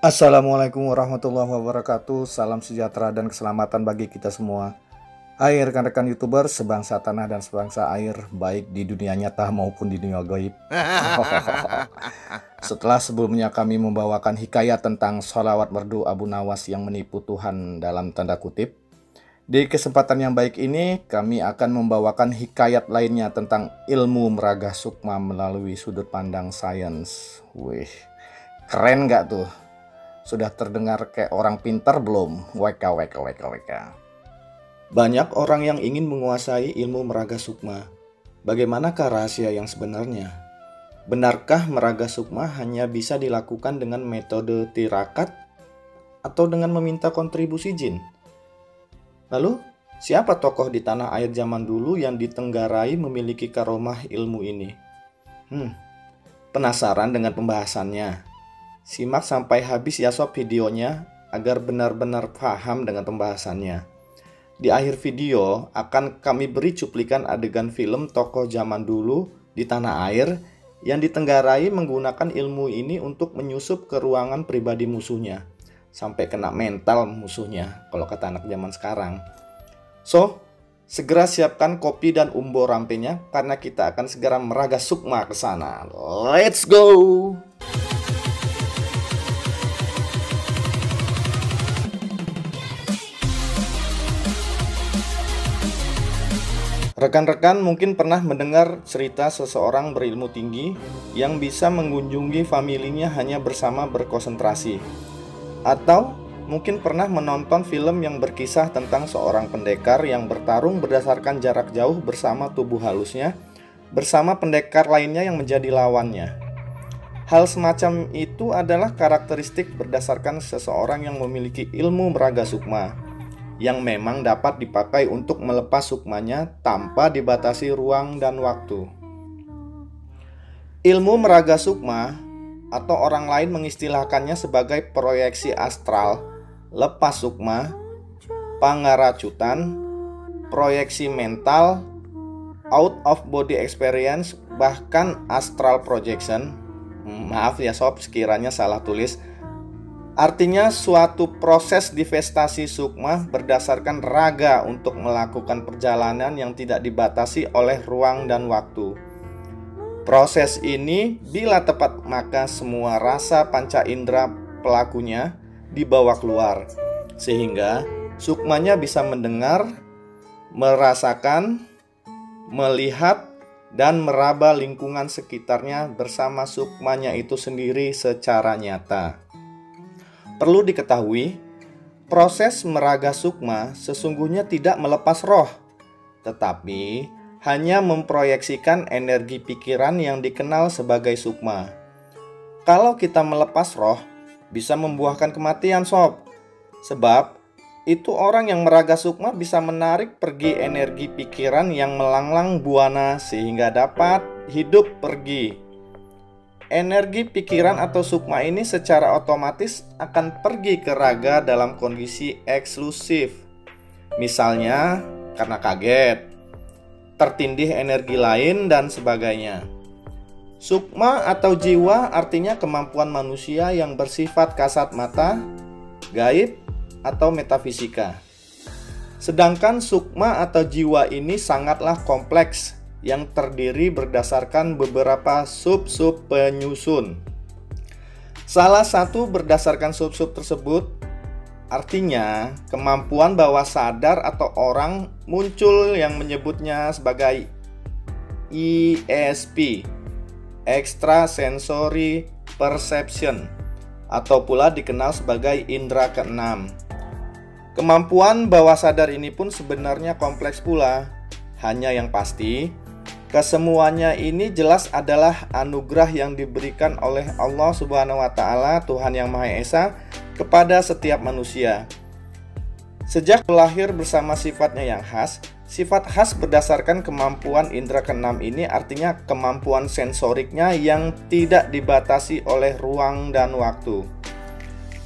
Assalamualaikum warahmatullahi wabarakatuh. Salam sejahtera dan keselamatan bagi kita semua. Hai rekan-rekan YouTuber sebangsa tanah dan sebangsa air, baik di dunia nyata maupun di dunia gaib. Setelah sebelumnya kami membawakan hikayat tentang sholawat merdu Abu Nawas yang menipu Tuhan dalam tanda kutip, di kesempatan yang baik ini kami akan membawakan hikayat lainnya tentang ilmu meraga sukma melalui sudut pandang sains. Wih, keren gak tuh? Sudah terdengar kayak orang pintar belum? WK. Banyak orang yang ingin menguasai ilmu meraga sukma. Bagaimanakah rahasia yang sebenarnya? Benarkah meraga sukma hanya bisa dilakukan dengan metode tirakat atau dengan meminta kontribusi jin? Lalu, siapa tokoh di tanah air zaman dulu yang ditenggarai memiliki karomah ilmu ini? Penasaran dengan pembahasannya? Simak sampai habis ya sob videonya agar benar-benar paham dengan pembahasannya. Di akhir video akan kami beri cuplikan adegan film tokoh zaman dulu di tanah air yang ditenggarai menggunakan ilmu ini untuk menyusup ke ruangan pribadi musuhnya. Sampai kena mental musuhnya kalau kata anak zaman sekarang. So, segera siapkan kopi dan umbo rampenya karena kita akan segera meraga sukma ke sana. Let's go! Rekan-rekan mungkin pernah mendengar cerita seseorang berilmu tinggi yang bisa mengunjungi familinya hanya bersama berkonsentrasi. Atau mungkin pernah menonton film yang berkisah tentang seorang pendekar yang bertarung berdasarkan jarak jauh bersama tubuh halusnya, bersama pendekar lainnya yang menjadi lawannya. Hal semacam itu adalah karakteristik berdasarkan seseorang yang memiliki ilmu meraga sukma, yang memang dapat dipakai untuk melepas sukmanya tanpa dibatasi ruang dan waktu. Ilmu meraga sukma atau orang lain mengistilahkannya sebagai proyeksi astral, lepas sukma, pangaracutan, proyeksi mental, out of body experience, bahkan astral projection. Maaf ya sob sekiranya salah tulis. Artinya suatu proses divestasi sukma berdasarkan raga untuk melakukan perjalanan yang tidak dibatasi oleh ruang dan waktu. Proses ini bila tepat maka semua rasa panca indera pelakunya dibawa keluar, sehingga sukmanya bisa mendengar, merasakan, melihat, dan meraba lingkungan sekitarnya bersama sukmanya itu sendiri secara nyata. Perlu diketahui, proses meraga sukma sesungguhnya tidak melepas roh, tetapi hanya memproyeksikan energi pikiran yang dikenal sebagai sukma. Kalau kita melepas roh, bisa membuahkan kematian sob. Sebab, itu orang yang meraga sukma bisa menarik pergi energi pikiran yang melanglang buana sehingga dapat hidup pergi. Energi pikiran atau sukma ini secara otomatis akan pergi ke raga dalam kondisi eksklusif. Misalnya karena kaget, tertindih energi lain, dan sebagainya. Sukma atau jiwa artinya kemampuan manusia yang bersifat kasat mata, gaib, atau metafisika. Sedangkan sukma atau jiwa ini sangatlah kompleks, yang terdiri berdasarkan beberapa sub-sub penyusun. Salah satu berdasarkan sub-sub tersebut artinya kemampuan bawah sadar atau orang muncul yang menyebutnya sebagai ESP, Extrasensory Perception, atau pula dikenal sebagai indera keenam. Kemampuan bawah sadar ini pun sebenarnya kompleks pula. Hanya yang pasti, kesemuanya ini jelas adalah anugerah yang diberikan oleh Allah Subhanahu wa Ta'ala, Tuhan Yang Maha Esa, kepada setiap manusia. Sejak lahir bersama sifatnya yang khas, sifat khas berdasarkan kemampuan indera keenam ini artinya kemampuan sensoriknya yang tidak dibatasi oleh ruang dan waktu.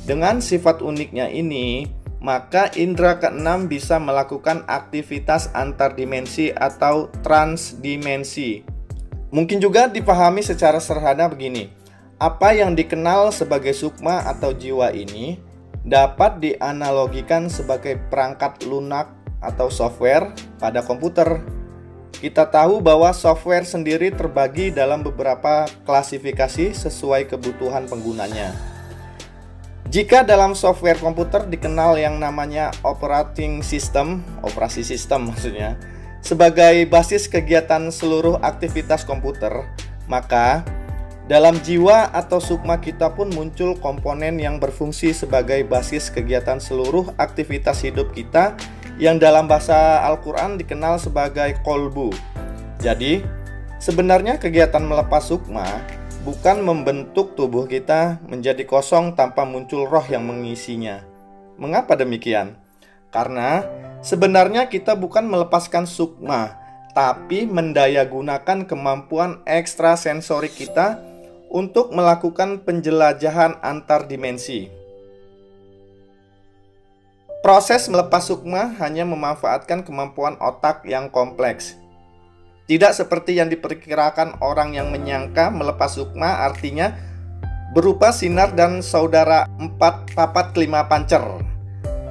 Dengan sifat uniknya ini, maka indera keenam bisa melakukan aktivitas antar dimensi atau transdimensi. Mungkin juga dipahami secara sederhana begini. Apa yang dikenal sebagai sukma atau jiwa ini dapat dianalogikan sebagai perangkat lunak atau software pada komputer. Kita tahu bahwa software sendiri terbagi dalam beberapa klasifikasi sesuai kebutuhan penggunanya. Jika dalam software komputer dikenal yang namanya operating system, operasi sistem maksudnya, sebagai basis kegiatan seluruh aktivitas komputer, maka dalam jiwa atau sukma kita pun muncul komponen yang berfungsi sebagai basis kegiatan seluruh aktivitas hidup kita yang dalam bahasa Al-Quran dikenal sebagai kolbu. Jadi, sebenarnya kegiatan melepas sukma bukan membentuk tubuh kita menjadi kosong tanpa muncul roh yang mengisinya. Mengapa demikian? Karena sebenarnya kita bukan melepaskan sukma, tapi mendayagunakan kemampuan ekstrasensorik kita untuk melakukan penjelajahan antar dimensi. Proses melepas sukma hanya memanfaatkan kemampuan otak yang kompleks. Tidak seperti yang diperkirakan orang yang menyangka melepas sukma artinya berupa sinar dan saudara 4 papat 5 pancer.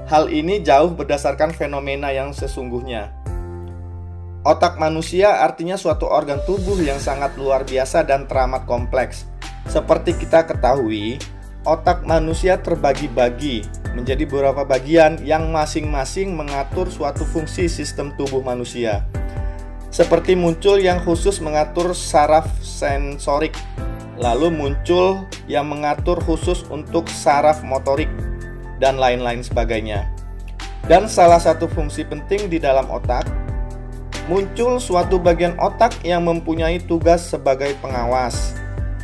Hal ini jauh berdasarkan fenomena yang sesungguhnya. Otak manusia artinya suatu organ tubuh yang sangat luar biasa dan teramat kompleks. Seperti kita ketahui, otak manusia terbagi-bagi menjadi beberapa bagian yang masing-masing mengatur suatu fungsi sistem tubuh manusia. Seperti muncul yang khusus mengatur saraf sensorik, lalu muncul yang mengatur khusus untuk saraf motorik, dan lain-lain sebagainya. Dan salah satu fungsi penting di dalam otak, muncul suatu bagian otak yang mempunyai tugas sebagai pengawas,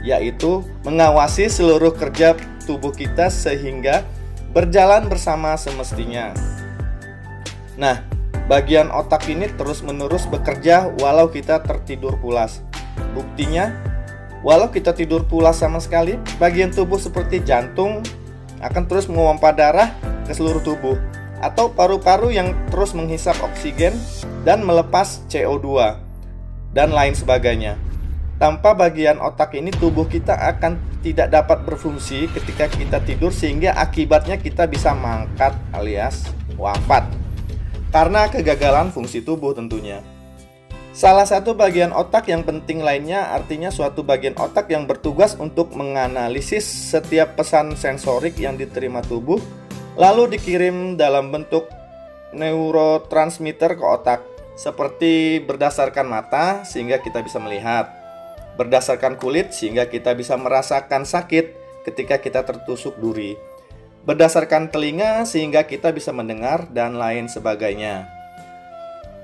yaitu mengawasi seluruh kerja tubuh kita sehingga berjalan bersama semestinya. Nah, bagian otak ini terus-menerus bekerja walau kita tertidur pulas. Buktinya, walau kita tidur pulas sama sekali, bagian tubuh seperti jantung akan terus memompa darah ke seluruh tubuh, atau paru-paru yang terus menghisap oksigen dan melepas CO2, dan lain sebagainya. Tanpa bagian otak ini, tubuh kita akan tidak dapat berfungsi ketika kita tidur, sehingga akibatnya kita bisa mangkat alias wafat karena kegagalan fungsi tubuh tentunya. Salah satu bagian otak yang penting lainnya artinya suatu bagian otak yang bertugas untuk menganalisis setiap pesan sensorik yang diterima tubuh, lalu dikirim dalam bentuk neurotransmitter ke otak, seperti berdasarkan mata sehingga kita bisa melihat, berdasarkan kulit sehingga kita bisa merasakan sakit ketika kita tertusuk duri, berdasarkan telinga sehingga kita bisa mendengar, dan lain sebagainya.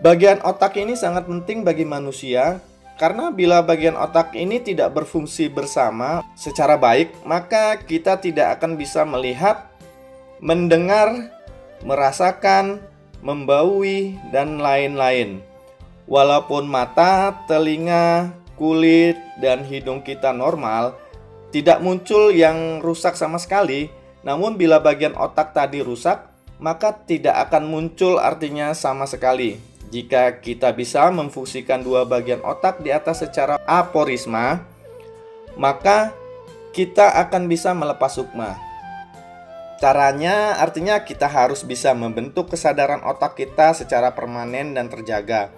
Bagian otak ini sangat penting bagi manusia karena bila bagian otak ini tidak berfungsi bersama secara baik, maka kita tidak akan bisa melihat, mendengar, merasakan, membaui, dan lain-lain. Walaupun mata, telinga, kulit, dan hidung kita normal, tidak muncul yang rusak sama sekali. Namun bila bagian otak tadi rusak, maka tidak akan muncul artinya sama sekali. Jika kita bisa memfungsikan dua bagian otak di atas secara aporisma, maka kita akan bisa melepas sukma. Caranya artinya kita harus bisa membentuk kesadaran otak kita secara permanen dan terjaga,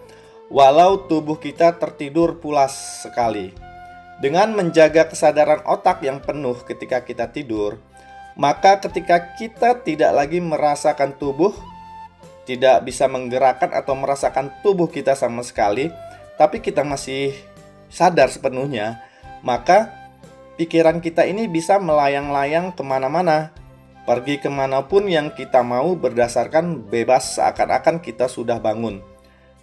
walau tubuh kita tertidur pulas sekali. Dengan menjaga kesadaran otak yang penuh ketika kita tidur, maka ketika kita tidak lagi merasakan tubuh, tidak bisa menggerakkan atau merasakan tubuh kita sama sekali, tapi kita masih sadar sepenuhnya, maka pikiran kita ini bisa melayang-layang kemana-mana, pergi kemanapun yang kita mau berdasarkan bebas seakan-akan kita sudah bangun.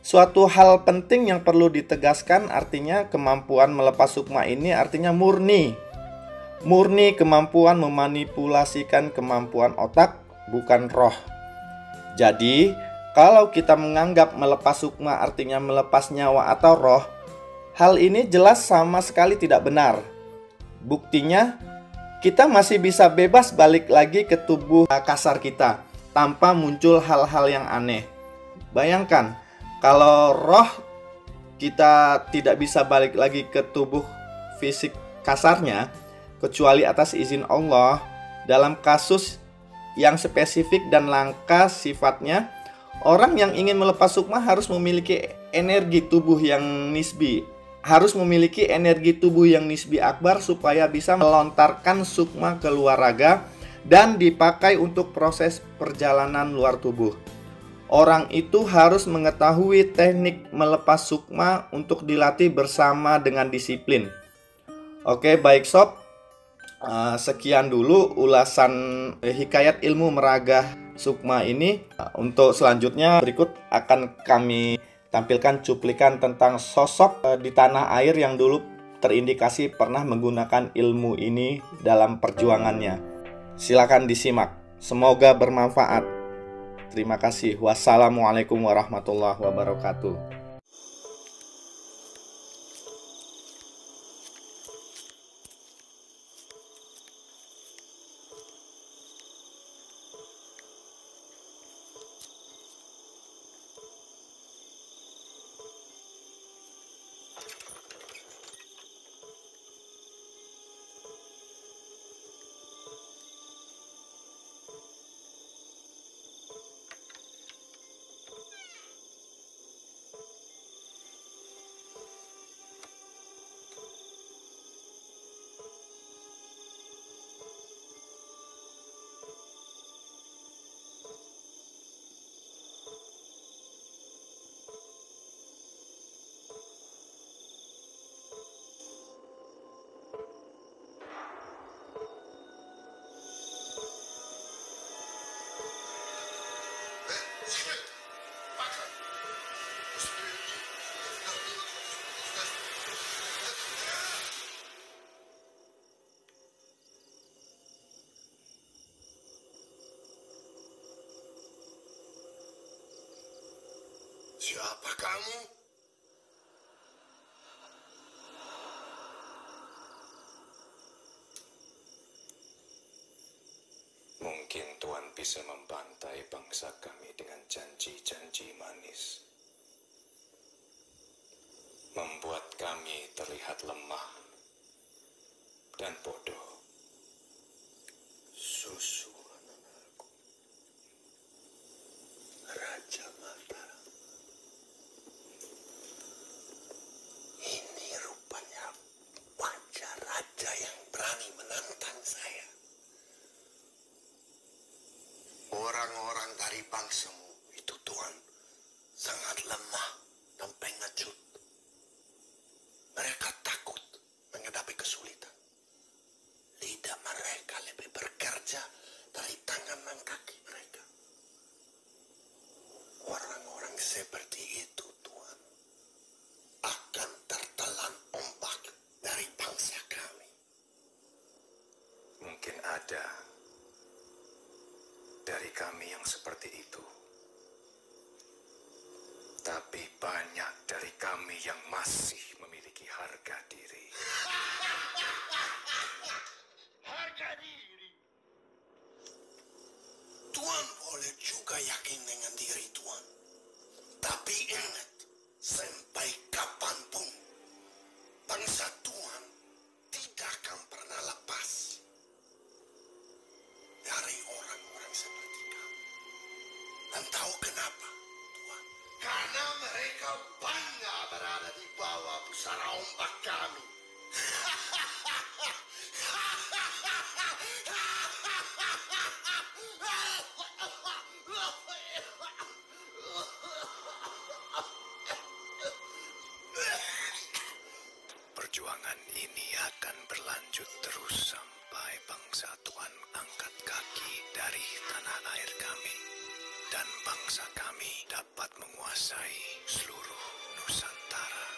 Suatu hal penting yang perlu ditegaskan artinya kemampuan melepas sukma ini artinya murni. Murni kemampuan memanipulasikan kemampuan otak, bukan roh. Jadi, kalau kita menganggap melepas sukma artinya melepas nyawa atau roh, hal ini jelas sama sekali tidak benar. Buktinya, kita masih bisa bebas balik lagi ke tubuh kasar kita tanpa muncul hal-hal yang aneh. Bayangkan, kalau roh kita tidak bisa balik lagi ke tubuh fisik kasarnya, kecuali atas izin Allah. Dalam kasus yang spesifik dan langka sifatnya, orang yang ingin melepas sukma harus memiliki energi tubuh yang nisbi. Harus memiliki energi tubuh yang nisbi akbar supaya bisa melontarkan sukma ke luar raga dan dipakai untuk proses perjalanan luar tubuh. Orang itu harus mengetahui teknik melepas sukma untuk dilatih bersama dengan disiplin. Oke, baik sob. Sekian dulu ulasan hikayat ilmu meragah sukma ini. Untuk selanjutnya berikut akan kami tampilkan cuplikan tentang sosok di tanah air yang dulu terindikasi pernah menggunakan ilmu ini dalam perjuangannya. Silakan disimak. Semoga bermanfaat. Terima kasih. Wassalamualaikum warahmatullahi wabarakatuh. Siapa kamu? Mungkin Tuhan bisa membantai bangsa kami dengan janji-janji manis, membuat kami terlihat lemah dan bodoh. Susu anakku, Raja Mataram. Ini rupanya wajah raja yang berani menantang saya. Orang-orang dari bangsamu itu, Tuhan, sangat lemah dan pengecut. Mereka takut menghadapi kesulitan. Lidah mereka lebih bekerja dari tangan dan kaki mereka. Orang-orang seperti itu, Tuhan, akan tertelan ombak dari bangsa kami. Mungkin ada dari kami yang seperti itu, tapi banyak dari kami yang masih memiliki harga diri. Harga diri. Tuhan boleh juga yakin dengan diri Tuhan. Tapi ingat, sampai kapanpun bangsa Tuhan tidak akan pernah lepas dari orang-orang seperti kamu. Dan tahu kenapa, Tuhan? Karena mereka bangga berada di bawah pusara ombak kami. Perjuangan ini akan berlanjut terus sampai bangsa Tuhan angkat kaki dari tanah air kami dan bangsa kami dapat menguasai seluruh Nusantara.